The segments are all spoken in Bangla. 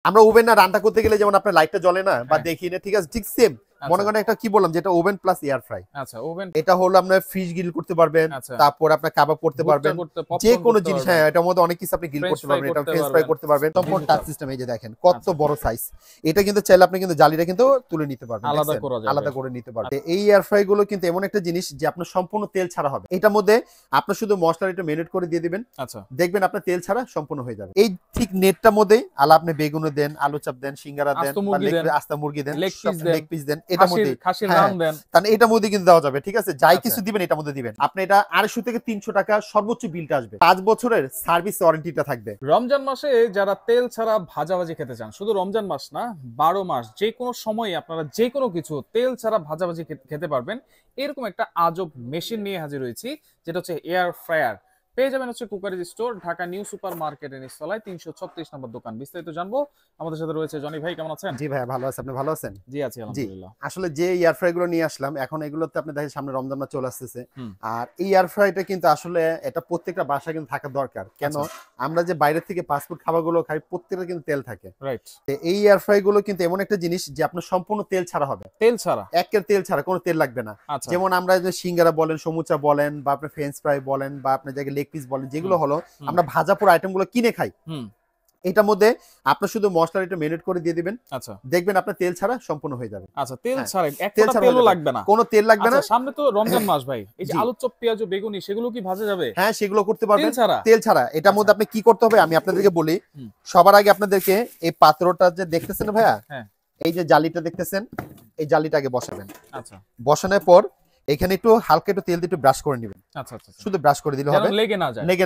আমরা ওভেন না রান্না করতে গেলে যেমন আপনার লাইটটা জ্বলে না বা দেখি না, ঠিক আছে, ঠিক সেম মনে করেন একটা কি বললাম যেটা ওভেন প্লাস এয়ার ফ্রাই। আচ্ছা, ওভেন এটা হলো আপনার ফিশ গ্রিল করতে পারবেন, তারপর আপনার কাবাব করতে পারবেন, যে কোনো জিনিস, হ্যাঁ এটার মধ্যে অনেক কিছু আপনি গ্রিল করতে পারবেন, এটা ফ্রেঞ্চ ফ্রাই করতে পারবেন। সম্পূর্ণ টাচ সিস্টেম, এই যে দেখেন কত বড় সাইজ। এটা কিন্তু চাইলে আপনি কিন্তু জালিটা কিন্তু তুলে নিতে পারবেন, আলাদা করে নিতে পারবেন। এই এয়ার ফ্রাই গুলো কিন্তু এমন একটা জিনিস যে আপনার সম্পূর্ণ তেল ছাড়া হবে। এটার মধ্যে আপনি শুধু মশলাটা একটু মেরিনেট করে দিয়ে দিবেন, আচ্ছা, দেখবেন আপনার তেল ছাড়া সম্পূর্ণ হয়ে যাবে। এই ঠিক নেটটার মধ্যে আলা আপনি বেগুনও দেন, আলু চাপ দেন, সিঙ্গারা দেন, আস্তা মুরগি দেন, লেগ পিস দেন, এটার মধ্যে তাহলে এটার মধ্যে কিন্তু দেওয়া যাবে, ঠিক আছে। যাই কিছু দিবেন এটার মধ্যে দিবেন। আপনি এটা 250 থেকে 300 টাকা সর্বোচ্চ বিলটা আসবে। 5 বছরের সার্ভিস ওয়ারেন্টিটা থাকবে। রমজান মাসে যারা তেল ছাড়া ভাজাভাজি খেতে চান, শুধু রমজান মাস না 12 মাস যে কোনো সময় আপনারা যে কোনো কিছু তেল ছাড়া ভাজাভাজি খেতে পারবেন, এরকম একটা আজব মেশিন নিয়ে হাজির হয়েছি, যেটা হচ্ছে এয়ার ফ্রায়ার। পেয়ে যাবেন হচ্ছে cookeries store, Dhaka new super মার্কেটের নিচতলায় 336 নম্বর দোকান। বিস্তারিত জানবো, আমাদের সাথে রয়েছে জনি ভাই। কেমন আছেন? জি ভাই ভালো আছি, আপনি ভালো আছেন? জি আছি আলহামদুলিল্লাহ। আসলে যে এয়ার ফ্রাই গুলো নিয়ে আসলাম এখন, এগুলোতে আপনি দেখেন সামনে রমজান মাস চলে আসতেছে, আর এই এয়ার ফ্রাইটা কিন্তু আসলে এটা প্রত্যেকটা বাসায় কিন্তু থাকা দরকার। কেন? আমরা যে বাইরে থেকে ফাস্টফুড খাবারগুলো খাই প্রত্যেকটা কিন্তু তেল থাকে, রাইট। এই এয়ার ফ্রাই গুলো কিন্তু এমন একটা জিনিস যে আপনার সম্পূর্ণ তেল ছাড়া হবে, তেল ছাড়া, একের তেল ছাড়া, কোনো তেল লাগবে না। যেমন আমরা যে সিঙ্গারা বলেন, সমুচা বলেন, বা আপনি ফ্রেঞ্চ ফ্রাই বলেন, বা আপনার জায়গায় লেগ পিস বলেন, যেগুলো হলো আমরা ভাজা পোড়া আইটেম গুলো কিনে খাই, এটার মধ্যে আপনি শুধু মশলাটা একটু মেরিনেট করে দিয়ে দিবেন, আচ্ছা, দেখবেন আপনার তেল ছাড়া সম্পূর্ণ হয়ে যাবে। আচ্ছা, তেল ছাড়া, এক ফোঁটা তেলও লাগবে না, কোনো তেল লাগবে না। সামনে তো রমজান মাস ভাই, এই যে আলু চপ, পেঁয়াজ, বেগুনি, সেগুলো কি ভাজা যাবে? হ্যাঁ, সেগুলো করতে পারবেন তেল ছাড়া। এটার মধ্যে আপনি কি করতে হবে আমি আপনাদেরকে বলি। সবার আগে আপনাদেরকে এই পাত্রটা যে দেখতেছেন ভাইয়া, এই যে জালিটা দেখতেছেন, এই জালিটা আগে বসাবেন। আচ্ছা, বসানোর পর এখানে একটু হালকা একটু তেল দিয়ে একটু ব্রাশ করে নেবেন। আচ্ছা আচ্ছা, শুধু ব্রাশ করে দিলে হবে, লেগে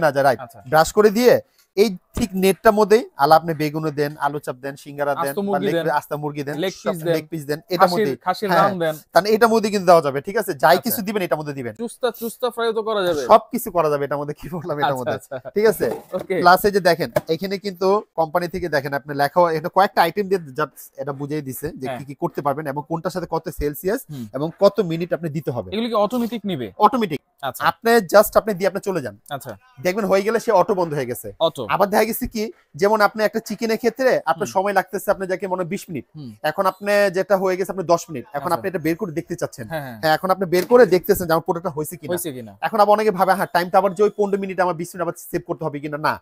না যায়, রাইট। ব্রাশ করে দিয়ে এই ঠিক নেটটার মধ্যে আলা আপনি বেগুনও দেন, আলু চাপ দেন, সিঙ্গারা দেন, আস্তা মুরগি দেন, লেগ পিস দেন, এটার মধ্যে খাসির নাম দেন, তাহলে এটার মধ্যে কিন্তু দেওয়া যাবে, ঠিক আছে। যাই কিছু দিবেন এটার মধ্যে দিবেন, চুস্তা ফ্রাই তো করা যাবে, সবকিছু করা যাবে এটার মধ্যে। কি বললাম এটার মধ্যে, ঠিক আছে। প্লাস এই যে দেখেন এখানে কিন্তু কোম্পানি থেকে দেখেন আপনি লেখা, এটা কয়েকটা আইটেম দিয়ে এটা বুঝিয়ে দিছে যে কি কি করতে পারবেন এবং কোনটার সাথে কত সেলসিয়াস এবং কত মিনিট আপনি দিতে হবে। এগুলো কি অটোমেটিক নিবে? অটোমেটিক। আচ্ছা, আপনি জাস্ট আপনি দিয়ে আপনি চলে যান, আচ্ছা, দেখবেন হয়ে গেলে সে অটো বন্ধ হয়ে গেছে। আবার দেখা গেছে কি, যেমন আপনি একটা চিকেনের ক্ষেত্রে আপনার সময় লাগতেছে আপনি যাকে মনে 20 মিনিট, এখন আপনি যেটা হয়ে গেছে আপনি 10 মিনিট, এখন আপনি এটা বের করে দেখতে চাচ্ছেন, হ্যাঁ এখন আপনি বের করে দেখতেছেন যে আমার প্রোডাক্টটা হয়েছে কিনা। এখন আবার অনেকে ভাবে হ্যাঁ টাইমটা আবার যে ওই 15 মিনিট আমার 20 মিনিট আবার সেভ করতে হবে কিনা, না,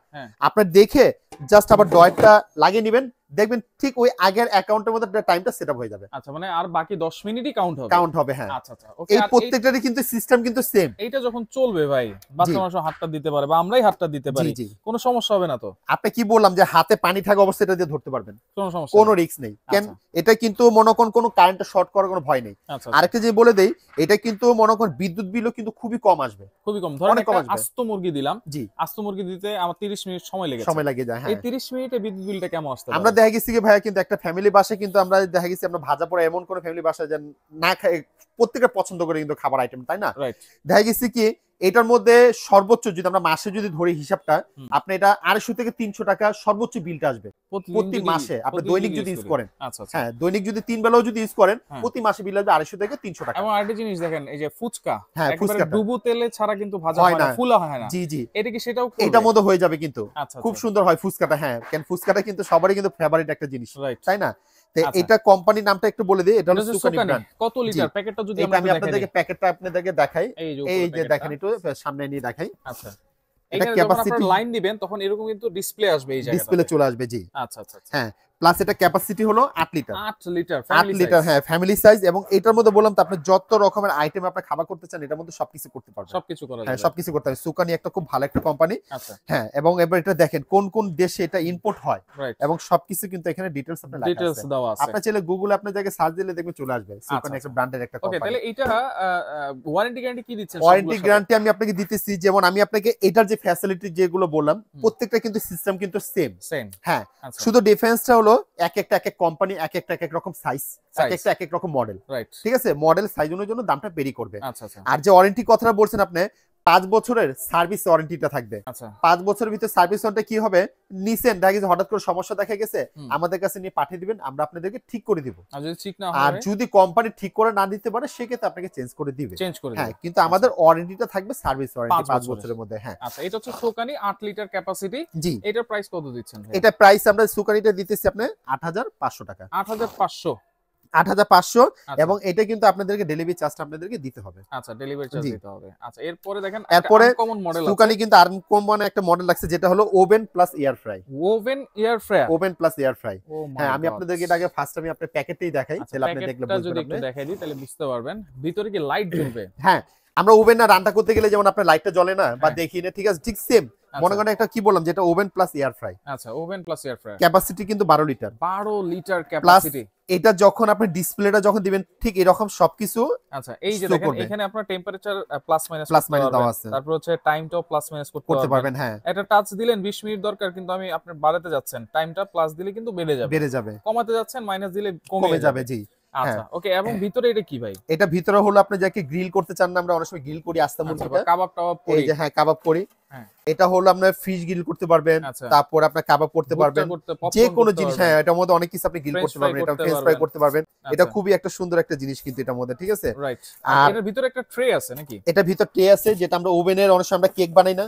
আপনার দেখে জাস্ট আবার ডয়েটটা লাগিয়ে নেবেন, দেখবেন ঠিক ওই আগের অ্যাকাউন্টের মধ্যে টাইমটা সেটআপ হয়ে যাবে। আচ্ছা, মানে আর বাকি 10 মিনিটই কাউন্ট হবে, হ্যাঁ। আচ্ছা আচ্ছা, ওকে। এই প্রত্যেকটারই কিন্তু সিস্টেম কিন্তু সেম। এটা যখন চলবে ভাই, বাচ্চা মানুষ হাতটা দিতে পারে বা আমরাই হাতটা দিতে পারি, কোনো সমস্যা হবে না তো? আপনি কি বললাম যে হাতে পানি থাকা অবস্থায় এটা দিয়ে ধরতে পারবেন, কোনো সমস্যা, কোনো রিস্ক নেই। কেন? এটা কিন্তু মনে করেন কোনো কারেন্টে শর্ট করার কোনো ভয় নেই। আরেকটা যে বলে দেই, এটা কিন্তু মনে করেন বিদ্যুৎ বিলও কিন্তু খুবই কম আসবে, খুবই কম। ধরেন একটা আস্ত মুরগি দিলাম, জি, আস্ত মুরগি দিতে আমার 30 মিনিট সময় লেগে যায়, হ্যাঁ। এই 30 মিনিটে বিদ্যুৎ বিলটা কেমন আসছে? আমরা দেখা গেছি কি ভাইয়া, কিন্তু একটা ফ্যামিলি বাসায় কিন্তু আমরা দেখা গেছি আমরা ভাজা পোড়া এমন কোন ফ্যামিলি বাসায় যে না খায়, প্রত্যেকে পছন্দ করে কিন্তু খাবার আইটেম, তাই না? দেখা গেছি কি এটার মধ্যে সর্বোচ্চ যদি আমরা মাসে যদি ধরি হিসাবটা, আপনি এটা 250 থেকে 300 টাকা সর্বোচ্চ বিলটা আসবে প্রতি মাসে। আপনি দৈনিক যদি ইউজ করেন, হ্যাঁ দৈনিক যদি 3 বেলাও যদি ইউজ করেন, প্রতি মাসে বিল আসবে 250 থেকে 300 টাকা। এবং আরেকটা জিনিস দেখেন, এই যে ফুচকা, একবারে ডুবো তেলে ছাড়া কিন্তু ভাজা হয় না, ফুলা হয় না, জি জি, এটা কি সেটাও এটার মধ্যে হয়ে যাবে কিন্তু, খুব সুন্দর হয় ফুচকাটা, হ্যাঁ। কেন ফুচকাটা কিন্তু সবারই কিন্তু ফেভারিট একটা জিনিস, তাই না? এটা কোম্পানির নামটা একটু বলে দিই, এটা হলো সুকানি ব্র্যান্ড। কত লিটার প্যাকেটটা যদি আমি আপনাদেরকে প্যাকেটটা আপনাদেরকে দেখাই, এই যে দেখেন একটু সামনে নিয়ে দেখাই। আচ্ছা, এটা ক্যাপাসিটি লাইন দিবেন তখন এরকম কিন্তু ডিসপ্লে আসবে, এই জায়গাটাতে ডিসপ্লে চলে আসবে, জি। আচ্ছা আচ্ছা, হ্যাঁ। প্লাস এটা ক্যাপাসিটি হলো 8 লিটার, 8 লিটার, হ্যাঁ ফ্যামিলি সাইজ। এবং এটার মধ্যে বললাম তো আপনি যত রকমের আইটেম আপনি খাবার করতে চান এটার মধ্যে সবকিছু করতে পারবেন, সবকিছু করা যাবে, হ্যাঁ সবকিছু করতে হবে। সুকানি একটা খুব ভালো একটা কোম্পানি, আচ্ছা, হ্যাঁ। এবং এবার এটা দেখেন কোন কোন দেশে এটা ইম্পোর্ট হয় এবং সবকিছু কিন্তু এখানে ডিটেইলস আপনি লেখা আছে, ডিটেইলস দেওয়া আছে। আপনি চাইলে গুগলে আপনার জায়গায় সার্চ দিলে দেখবেন চলে আসবে, সুকানি একটা ব্র্যান্ডের একটা কোম্পানি। ওকে, তাহলে এটা ওয়ারেন্টি গ্যারান্টি কি দিচ্ছেন? ওয়ারেন্টি গ্যারান্টি আমি আপনাকে দিতেছি, যেমন আমি আপনাকে এটার যে ফ্যাসিলিটি যেগুলো বললাম প্রত্যেকটা কিন্তু সিস্টেম কিন্তু সেম, হ্যাঁ। শুধু ডিফারেন্সটা হলো এক একটা কোম্পানি এক এক রকম সাইজ, এক এক রকম মডেল, ঠিক আছে। মডেল সাইজ অনুযায়ী দামটা ভেরি করবে। আর যে ওয়ারেন্টি কথাটা বলছেন আপনি, 5 বছরের সার্ভিস ওয়ারেন্টিটা থাকবে। আচ্ছা 5 বছরের ভিতরে সার্ভিস ওয়ারেন্টি কি হবে, নিছেন দেখা গেছে হঠাৎ করে সমস্যা দেখা গেছে, আমাদের কাছে নিয়ে পাঠিয়ে দিবেন, আমরা আপনাদেরকে ঠিক করে দিব। আর যদি ঠিক না আর হয়, যদি কোম্পানি ঠিক করে না দিতে পারে সেক্ষেত্রে আপনাকে চেঞ্জ করে দিবে। চেঞ্জ করে হ্যাঁ, দিবে। কিন্তু আমাদের ওয়ারেন্টিটা থাকবে সার্ভিস ওয়ারেন্টি 5 বছরের মধ্যে। হ্যাঁ আচ্ছা এটা হচ্ছে সুকানি 8 লিটার ক্যাপাসিটি। জি, এটার প্রাইস কত দিচ্ছেন ভাই? এটা প্রাইস আমরা সুকানিটা দিতেছি আপনি 8500 টাকা। 8500 8500 এবং এটা কিন্তু আপনাদেরকে ডেলিভারি চার্জটা আপনাদেরকে দিতে হবে। আচ্ছা ডেলিভারি চার্জ দিতে হবে। আচ্ছা এরপরে দেখেন এরপরে কমন মডেল আছে, সুকানি কিন্তু আর কমন একটা মডেল লাগছে যেটা হলো oven plus air fry. Oven air fryer, oven plus air fry. হ্যাঁ আমি আপনাদেরকে এটা আগে ফার্স্ট আমি আপনার প্যাকেটেই দেখাই, তাহলে আপনি দেখলে বুঝবেন। যদি একটু দেখাই দিই তাহলে বুঝতে পারবেন ভিতরে কি লাইট জ্বলবে। হ্যাঁ আমরা ওভেন না রান্না করতে গেলে যেমন আপনার লাইটটা জ্বলে না বা দেখি না, ঠিক আছে, ঠিক সেম মনে করেন একটা কি বললাম যেটা ওভেন প্লাস এয়ার ফ্রাই। আচ্ছা oven plus air fryer, capacity কিন্তু 12 লিটার। 12 litre capacity. এটা যখন আপনি ডিসপ্লেটা যখন দিবেন ঠিক এরকম সবকিছু। আচ্ছা এই যে দেখেন এখানে আপনার টেম্পারেচার প্লাস মাইনাস দেওয়া আছে, তারপর হচ্ছে টাইমটাও প্লাস মাইনাস করতে পারবেন। হ্যাঁ এটা টাচ দিলেন 20 মিনিট দরকার, কিন্তু আমি আপনার বাড়াতে যাচ্ছেন টাইমটা, প্লাস দিলে কিন্তু বেড়ে যাবে, কমাতে যাচ্ছেন মাইনাস দিলে কমে যাবে। জি আচ্ছা ওকে। এবং ভিতরে এটা কি ভাই? এটা ভিতরে হলো আপনি যাকে গ্রিল করতে চান না, আমরা অনেক সময় গ্রিল করি আস্তা মুরগিটা, কাবাব টাবাব করি, এই যে হ্যাঁ কাবাব করি। হ্যাঁ এটা হলো আপনার ফিশ গ্রিল করতে পারবেন, তারপর আপনার কাবাব করতে পারবেন, যে কোনো জিনিস। হ্যাঁ এটার মধ্যে অনেক কিছু আপনি গ্রিল করতে পারবেন, এটা ফ্রেঞ্চ ফ্রাই করতে পারবেন। এটা খুবই একটা সুন্দর একটা জিনিস কিন্তু এটার মধ্যে, ঠিক আছে। রাইট। আর এর ভিতরে একটা ট্রে আছে নাকি? এটা ভিতর ট্রে আছে যেটা আমরা ওভেনের অনেক সময় আমরা কেক বানাই না,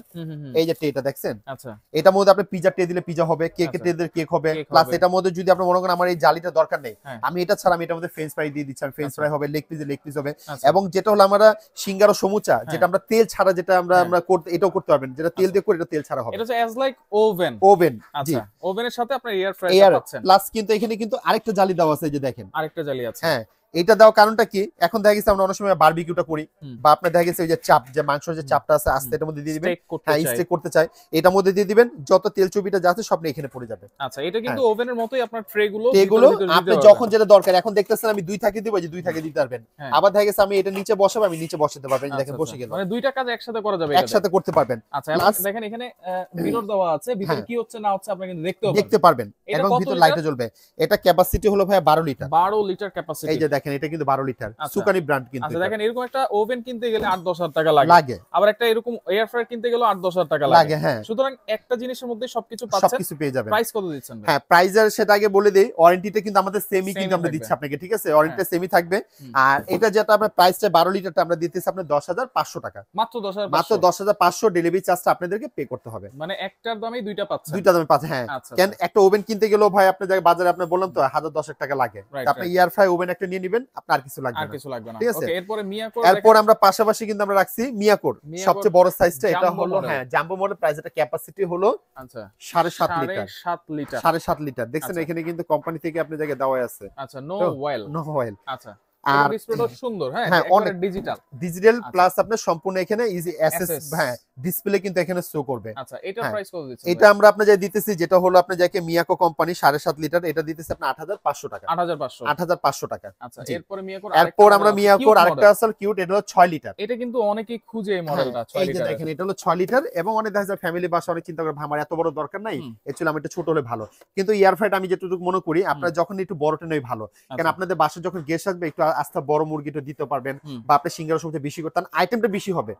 এই যে ট্রেটা দেখছেন। আচ্ছা এটার মধ্যে আপনি পিজা ট্রে দিলে পিজা হবে, কেকের ট্রে দিলে কেক হবে। প্লাস এটার মধ্যে যদি আপনি মনে করেন আমার এই জালিটা দরকার নেই, আমি এটা ছাড়া আমি এটার মধ্যে ফ্রেঞ্চ ফ্রাই দিয়ে দিচ্ছি, আমি ফ্রেঞ্চ ফ্রাই হবে, লেগ পিস হবে। এবং যেটা হলো আমরা সিঙ্গারা সমুচা যেটা আমরা তেল ছাড়া যেটা আমরা করতে, এটাও করতে পারবেন, যেটা তেল দিয়ে করে এটা তেল ছাড়া হবে। এটা হচ্ছে অ্যাজ লাইক ওভেন। জি আচ্ছা ওভেনের সাথে আপনি এয়ার ফ্রায়ার পাচ্ছেন। প্লাস কিন্তু এখানে কিন্তু আরেকটা জালি দেওয়া আছে, এই যে দেখেন আরেকটা জালি আছে। হ্যাঁ এটা দেওয়ার কারণটা কি, এখন দেখা গেছে আমরা অনেক সময় বারবিকিউটা করি, বা আপনার দেখা গেছে ওই যে চাপ, যে মাংসের যে চাপটা আছে আস্তে এটার মধ্যে দিয়ে দিবেন। হ্যাঁ স্টেক করতে চাই, এটার মধ্যে দিয়ে দিবেন, যত তেল চর্বিটা যা আছে সব এখানে পড়ে যাবে। আচ্ছা এটা কিন্তু ওভেনের মতোই আপনার ট্রে গুলো আপনি যখন যেটা দরকার, এখন দেখতেছেন আমি 2 থাকে দিব, যে 2 থাকে দিতে পারবেন। আবার দেখা গেছে আমি এটা নিচে বসাবো, আমি নিচে বসাতে পারবেন, দেখেন বসে গেল, মানে দুইটা কাজ একসাথে করা যাবে, একসাথে করতে পারবেন। আচ্ছা দেখেন এখানে মিরর দেওয়া আছে, ভিতরে কি হচ্ছে না হচ্ছে আপনি কিন্তু দেখতে পারবেন, এবং ভিতর লাইটে জ্বলবে। এটা ক্যাপাসিটি হলো ভাই 12 লিটার। 12 লিটার ক্যাপাসিটি, এই যে দেখেন এটা কিন্তু 12 লিটার সুকানি ব্র্যান্ড কিন্তু। আচ্ছা দেখেন এরকম একটা ওভেন কিনতে গেলে 8-10 হাজার টাকা লাগে, আবার একটা এরকম এয়ার ফ্রায়ার কিনতে গেলে 8-10 হাজার টাকা লাগে। হ্যাঁ সুতরাং একটা জিনিসের মধ্যে সবকিছু পাচ্ছেন, সবকিছু পেয়ে যাবেন। প্রাইস কত দিচ্ছেন ভাই? হ্যাঁ প্রাইস সেটা আগে বলে দেই, ওয়ারেন্টিটা কিন্তু আমাদের সেমি কিন্তু আমরা দিচ্ছি আপনাকে, ঠিক আছে, ওয়ারেন্টিটা সেমি থাকবে। আর এটা যেটা আমরা প্রাইসটা 12 লিটারটা আমরা দিতেছি আপনাদের 10,500 টাকা, মাত্র 10,500 ডেলিভারি চার্জটা আপনাদেরকে পে করতে হবে। মানে একটার দামেই দুইটা পাচ্ছেন, দুইটা দামে পাচ্ছেন। হ্যাঁ কেন একটা ওভেন কিনতে গেলেও ভাই আপনার জায়গায় বাজারে আপনি বললাম তো 1,010 টাকা লাগে, আপনি এয়ার ফ্রাই ওভেন একটা নিয়ে নেবেন, আপনার কিছু লাগবে না, ঠিক আছে। এরপরে মিয়াকোর, এরপর আমরা পাশাপাশি কিন্তু আমরা রাখছি মিয়াকোর সবচেয়ে বড় সাইজটা, এটা হলো হ্যাঁ জাম্বো মডেল। প্রাইস এটা ক্যাপাসিটি হলো আচ্ছা 7.5 লিটার। 7.5 লিটার দেখছেন এখানে কিন্তু কোম্পানি থেকে আপনার জায়গায় দেওয়া আছে। আচ্ছা নো অয়েল। আচ্ছা আর ডিসপ্লেটা সুন্দর, হ্যাঁ অনেক ডিজিটাল প্লাস আপনার সম্পূর্ণ এখানে ইজি এসএস হ্যাঁ ডিসপ্লে কিন্তু এখানে শো করবে। আচ্ছা এটা প্রাইস কত দিচ্ছেন? এটা আমরা আপনাদের যা দিতেছি যেটা হলো আপনার যাকে মিয়াকো কোম্পানি 7.5 লিটার, এটা দিতেছি আপনি 8,500 টাকা। 8,500 টাকা। আচ্ছা এরপর আমরা মিয়াকোর আরেকটা আছে কিউট, এটা হলো 6 লিটার। এটা কিন্তু অনেকেই খুঁজে এই মডেলটা 6 লিটার। দেখেন এটা হলো 6 লিটার, এবং অনেক দেখা যায় ফ্যামিলি বাসা অনেক চিন্তা করে আমার এত বড় দরকার নাই, অ্যাকচুয়ালি আমি একটু ছোট হলে ভালো। কিন্তু এয়ার ফ্রাইটা আমি যেটুকু মনে করি আপনারা যখন একটু বড়টা নেই ভালো, কারণ আপনাদের বাসায় যখন গেস্ট আসবে একটু আস্তে বড় মুরগিটা দিতে পারবেন, বা আপনি সিঙ্গারা সবচেয়ে বেশি করতেন, আইটেমটা বেশি হবে।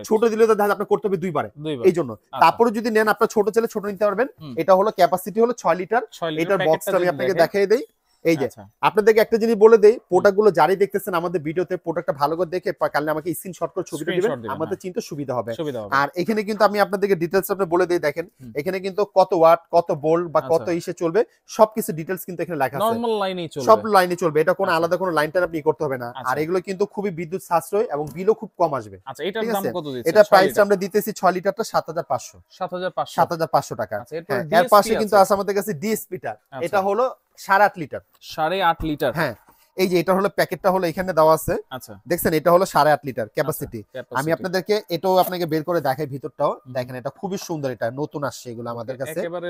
ছোট দিলে তো দেখা আপনি করতে হবে দুইবারে, এই জন্য। তারপরে যদি নেন আপনার ছোট ছেলে ছোট নিতে পারবেন। এটা হলো ক্যাপাসিটি হলো 6 লিটার। এটার বক্সটা আমি আপনাকে দেখাই দেই। এই যে আপনাদেরকে একটা জিনিস বলে দেই, প্রোডাক্ট গুলো যারাই দেখতেছেন আমাদের ভিডিওতে, প্রোডাক্টটা ভালো করে দেখে কালকে আমাকে স্ক্রিনশট করে ছবিটা দিবেন, আমাদের চিন্তা সুবিধা হবে। আর এখানে কিন্তু আমি আপনাদেরকে ডিটেইলস আপনি বলে দেই, দেখেন এখানে কিন্তু কত ওয়াট, কত ভোল্ট বা কত ইসে চলবে সবকিছু ডিটেইলস কিন্তু এখানে লেখা আছে। নরমাল লাইনেই চলবে, সব লাইনে চলবে, এটা কোনো আলাদা কোনো লাইনটা আপনি করতে হবে না। আর এগুলো কিন্তু খুবই বিদ্যুৎ সাশ্রয় এবং বিলও খুব কম আসবে। আচ্ছা এটার দাম কত দিচ্ছেন? এটা প্রাইসটা আমরা দিতেছি 6 লিটারটা 7,500 টাকা। এর পাশে কিন্তু আছে আমাদের কাছে ডিএসপিটা, এটা হলো 8.5 লিটার। 8.5 লিটার। হ্যাঁ এই যে এটা হলো প্যাকেটটা হলো এখানে দেওয়া আছে। আচ্ছা দেখছেন এটা হলো 8.5 লিটার ক্যাপাসিটি। আমি আপনাদেরকে এটাও আপনাকে বের করে দেখাই ভিতরটাও, দেখেন এটা খুবই সুন্দর, এটা নতুন আসছে এগুলো আমাদের কাছে, একেবারে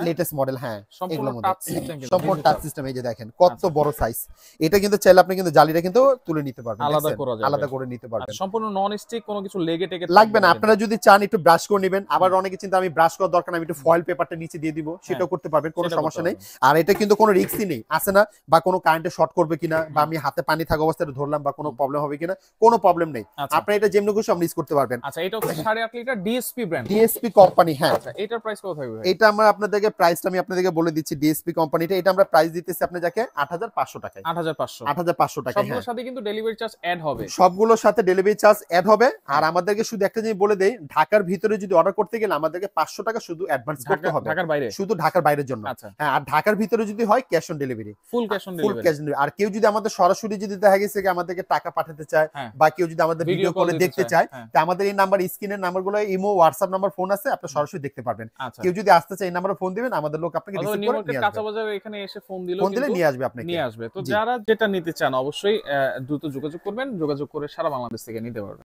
লেটেস্ট মডেল। হ্যাঁ সম্পূর্ণ টাচ সিস্টেম, সম্পূর্ণ টাচ সিস্টেম। এই যে দেখেন কত বড় সাইজ, এটা কিন্তু চাইলে আপনি কিন্তু জালিটা কিন্তু তুলে নিতে পারবেন, আলাদা করে নিতে পারবেন। সম্পূর্ণ নন স্টিক, কোনো কিছু লেগে টেকে লাগবে না। আপনারা যদি চান একটু ব্রাশ করে নেবেন, আবার অনেকে চিন্তা আমি ব্রাশ করার দরকার, আমি একটু ফয়েল পেপারটা নিচে দিয়ে দিব, সেটাও করতে পারবেন, কোনো সমস্যা নেই। আর এটা কিন্তু কোনো রিস্কই নেই, আছে না বা কোনো কারেন্টে শর্ট করবে কিনা বা আমি হাতে পানি থাকা অবস্থায় ধরলাম বা কোনো প্রবলেম হবে কিনা, কোনো প্রবলেম নেই। আপনি এটা যেমনি খুশি আপনি ইউজ করতে পারবেন। আচ্ছা, এটা হচ্ছে 8.5 litre DSP brand, DSP company. হ্যাঁ, আচ্ছা এটার প্রাইস কত থাকবে ভাই? এটা আমরা আপনাদেরকে প্রাইসটা আমি আপনাদেরকে বলে দিচ্ছি। ডিএসপি কোম্পানিটা এটা আমরা প্রাইস দিতেছি আপনাদেরকে 8500 টাকায়। 8500 টাকা। সবগুলোর সাথে কিন্তু ডেলিভারি চার্জ অ্যাড হবে। সবগুলোর সাথে ডেলিভারি চার্জ অ্যাড হবে। আর আমাদেরকে শুধু একটা জিনিস বলে দেই, ঢাকার ভিতরে যদি অর্ডার করতে গেলে আমাদেরকে 500 টাকা শুধু অ্যাডভান্স করতে হবে। ঢাকার বাইরে? শুধু ঢাকার বাইরের জন্য। হ্যাঁ, আর ঢাকার ভিতরে যদি হয় cash on delivery, full cash on delivery. আর কেউ যদি আমাদের সরাসরি যদি দেখা গেছে যে আমাদেরকে টাকা পাঠাতে চায় বা কেউ যদি আমাদের ভিডিও কলে দেখতে চায়, তা আমাদের এই নাম্বার, স্ক্রিনের নাম্বারগুলো ইমো, হোয়াটসঅ্যাপ নাম্বার, ফোন আছে, আপনি সরাসরি দেখতে পারবেন। কেউ যদি আসতে চায় এই নাম্বারে ফোন দিবেন, আমাদের লোক আপনাকে রিসিভ করে নিয়ে আসবে। কাঁচা বাজারে এখানে এসে ফোন দিলে নিয়ে আসবে আপনাকে, নিয়ে আসবে। তো যারা যেটা নিতে চান অবশ্যই দ্রুত যোগাযোগ করবেন, যোগাযোগ করে সারা বাংলাদেশ থেকে নিতে পারবেন।